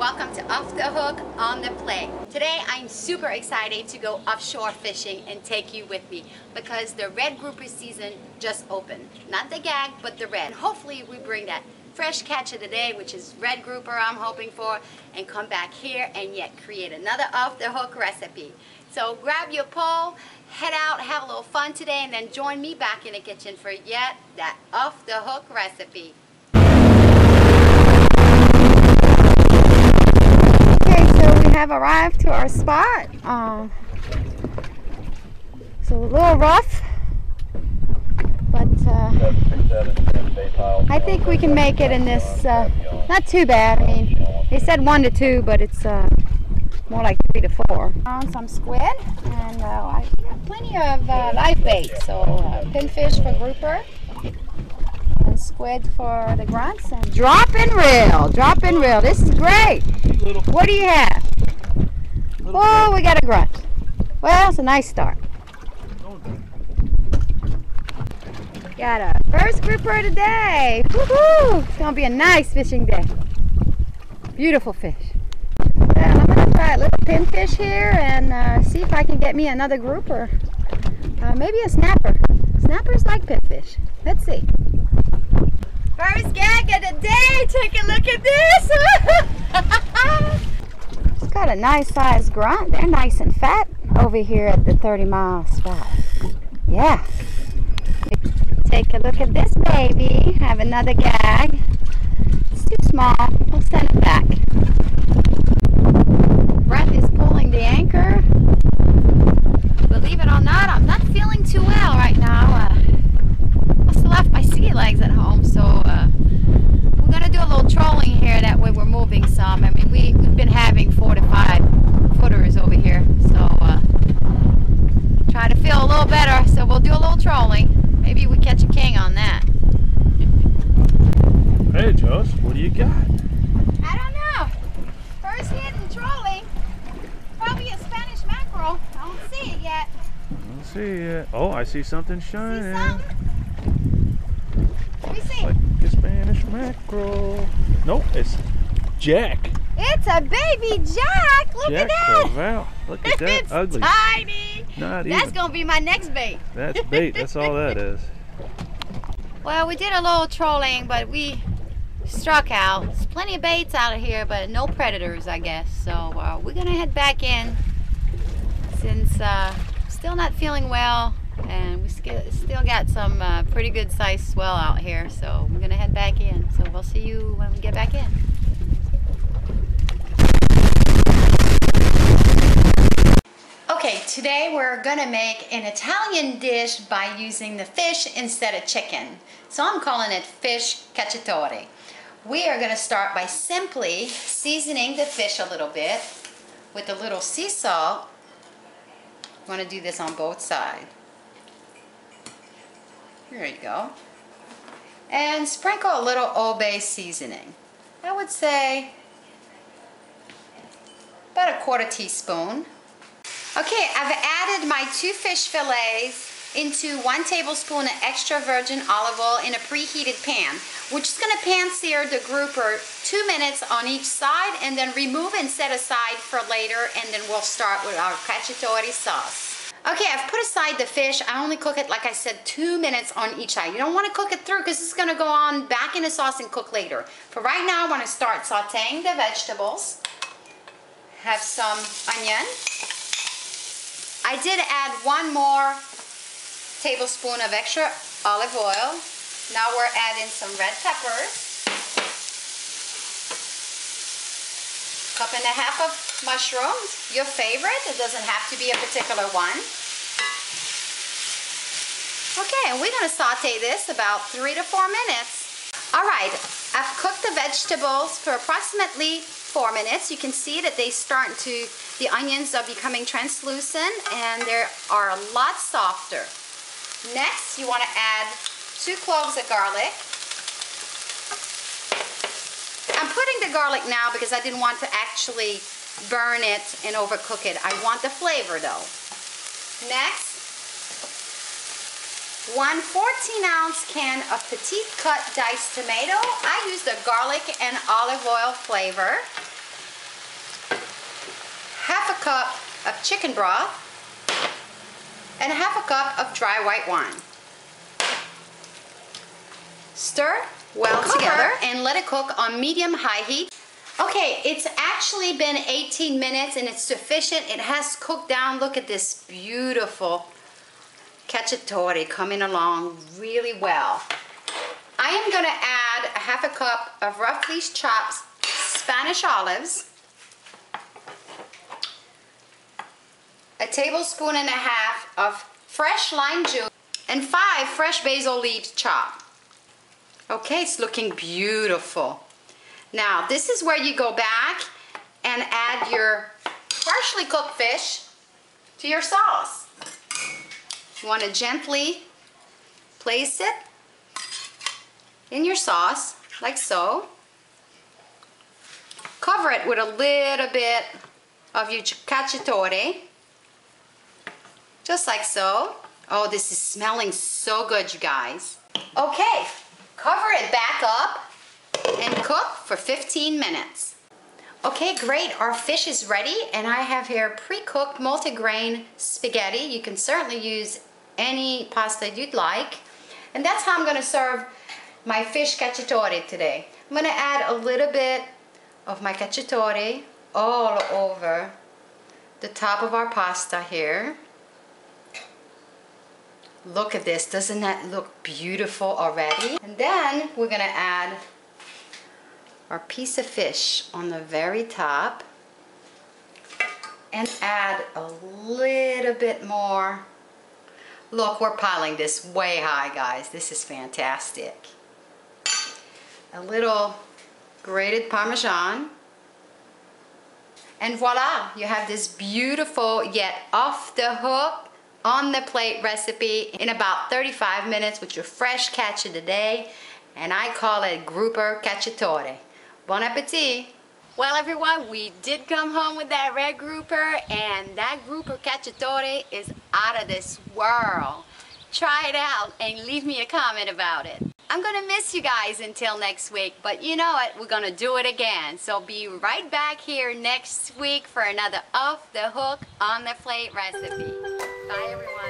welcome to Off the Hook on the Play. Today I'm super excited to go offshore fishing and take you with me because the red grouper season just opened. Not the gag, but the red. Hopefully we bring that fresh catch of the day, which is red grouper I'm hoping for, and come back here and yet create another Off the Hook recipe. So grab your pole, head out, have a little fun today, and then join me back in the kitchen for yet that Off the Hook recipe. Have arrived to our spot. It's a little rough, but I think we can make it in this. Not too bad. I mean, they said 1 to 2, but it's more like 3 to 4. Found some squid, and I got plenty of live bait. So pinfish for grouper, and squid for the grunts, and drop and reel. Drop and reel. This is great. What do you have? Oh, we got a grunt. Well, it's a nice start. Got a first grouper of the day. Woohoo! It's gonna be a nice fishing day. Beautiful fish. Well, I'm gonna try a little pinfish here and see if I can get me another grouper. Maybe a snapper. Snappers like pinfish. Let's see. First gag of the day. Take a look at this. Got a nice sized grunt. They're nice and fat over here at the 30-mile spot. Yeah. Take a look at this baby. Have another gag. It's too small. We'll send it back. Brett is pulling the anchor. Believe it or not, I'm not feeling too well right now. Must have left my sea legs at home, so we're gonna do a little trolling here. That way we're moving some. I mean, we've been having 4 to 5 footers over here, so try to feel a little better. So we'll do a little trolling. Maybe we catch a king on that. Hey, Josh, what do you got? I don't know. First hit in trolling. Probably a Spanish mackerel. I don't see it yet. I don't see it yet. Oh, I see something shining. See something? Let me see. Like a Spanish mackerel. Nope, it's Jack. It's a baby Jack. Look Jack at that. Crevalle. Look at that. It's ugly. tiny. Not That's even. going to be my next bait. That's bait. That's all that is. Well, we did a little trolling, but we struck out. There's plenty of baits out of here, but no predators, I guess. So we're going to head back in since still not feeling well. And we still got some pretty good sized swell out here. So we're going to head back in. So we'll see you when we get back in. Okay, today we're gonna make an Italian dish by using the fish instead of chicken. So I'm calling it fish cacciatore. We are gonna start by simply seasoning the fish a little bit with a little sea salt. I'm gonna do this on both sides. There you go. And sprinkle a little Old Bay seasoning. I would say about a 1/4 teaspoon. Okay, I've added my 2 fish fillets into 1 tablespoon of extra virgin olive oil in a preheated pan. We're just going to pan sear the grouper 2 minutes on each side and then remove and set aside for later, and then we'll start with our cacciatore sauce. Okay, I've put aside the fish. I only cook it, like I said, 2 minutes on each side. You don't want to cook it through because it's going to go on back in the sauce and cook later. For right now, I want to start sauteing the vegetables. Have some onion. I did add 1 more tablespoon of extra olive oil. Now we're adding some red peppers. 1.5 cups of mushrooms, your favorite. It doesn't have to be a particular one. Okay, and we're going to saute this about 3 to 4 minutes. All right, I've cooked the vegetables for approximately 4 minutes. You can see that the onions are becoming translucent and they are a lot softer. Next, you want to add 2 cloves of garlic. I'm putting the garlic now because I didn't want to actually burn it and overcook it. I want the flavor though. Next, 1 14-ounce can of petite cut diced tomato. I use the garlic and olive oil flavor. cup of chicken broth and a half a cup of dry white wine. Stir well together and let it cook on medium-high heat. Okay, it's actually been 18 minutes and it's sufficient. It has cooked down. Look at this beautiful cacciatore coming along really well. I am going to add a half a cup of roughly chopped Spanish olives, a tablespoon and a half of fresh lime juice, and 5 fresh basil leaves chopped. Okay, it's looking beautiful. Now, this is where you go back and add your partially cooked fish to your sauce. You want to gently place it in your sauce, like so. Cover it with a little bit of your cacciatore, just like so. Oh, this is smelling so good, you guys. Okay, cover it back up and cook for 15 minutes. Okay, great, our fish is ready, and I have here pre-cooked multigrain spaghetti. You can certainly use any pasta you'd like. And that's how I'm gonna serve my fish cacciatore today. I'm gonna add a little bit of my cacciatore all over the top of our pasta here. Look at this, doesn't that look beautiful already? And then we're gonna add our piece of fish on the very top and add a little bit more. Look, we're piling this way high, guys. This is fantastic. A little grated Parmesan. And voila, you have this beautiful yet off the hook, on the plate recipe in about 35 minutes with your fresh catch of the day. And I call it grouper cacciatore. Bon appetit! Well, everyone, we did come home with that red grouper, and that grouper cacciatore is out of this world. Try it out and leave me a comment about it. I'm gonna miss you guys until next week, but you know what, we're gonna do it again. So be right back here next week for another off the hook, on the plate recipe. Bye, everyone.